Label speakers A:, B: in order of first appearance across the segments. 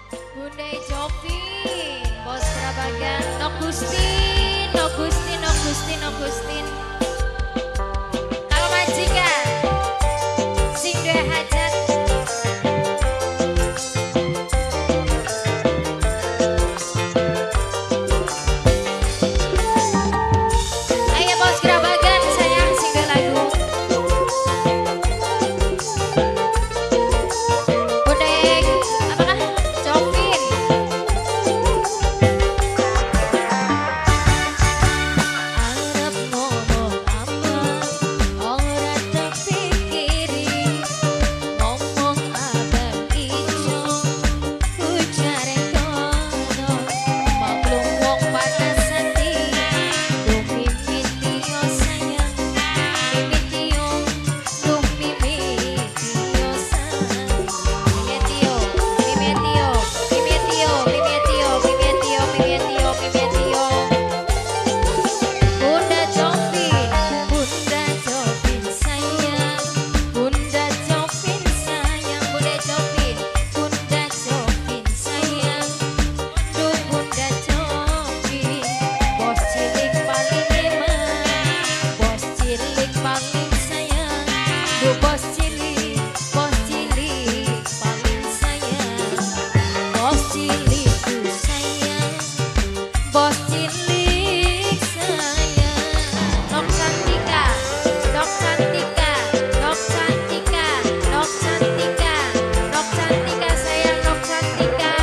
A: Bunda Jovin, Bos Prabagan, Nogustin, Nogustin, Nogustin, Nogustin. Kalau majikan, sing duwe hajat. Ayo Bos Prabagan, sayang sing duwe lagu. Bunda, apakah Jovin? Arep ngomong apa, ora terpikiri. Ngomong abang ijo, ujar kono. Maklum wong panas hati, duh mimiti yo sayang. Mimiti yo, duh mimiti yo sayang. Mimiti yo, mimiti yo, mimiti yo, mimiti yo, mimiti yo, mimiti yo, mimiti yo. Bunda Jovin sayang, Bunda Jovin sayang, Bunda Jovin, Bunda Jovin sayang, duh Bunda Jovin, bos cilik paling eman, bos cilik paling sayang, duh bos cilik paling sayang, bos cilik ku sayang, bos cilik sayang. Nok Cantika, Nok Cantika, Nok Cantika, Nok Cantika, Nok Cantika sayang, Nok Cantika,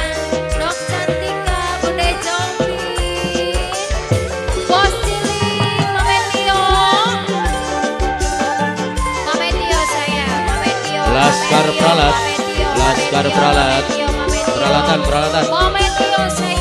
A: Nok Cantika, Bunda Jovin, bos cilik, Mame Tio, Mame Tio sayang, Mame Tio,
B: Laskar
A: Mame Tio,
B: Pralat,
A: Mame Tio,
B: Laskar
A: Mame Tio,
B: Pralat.
A: Mame Tio, Mame Tio.
B: Peralatan, peralatan.
A: Mame Tio sayang.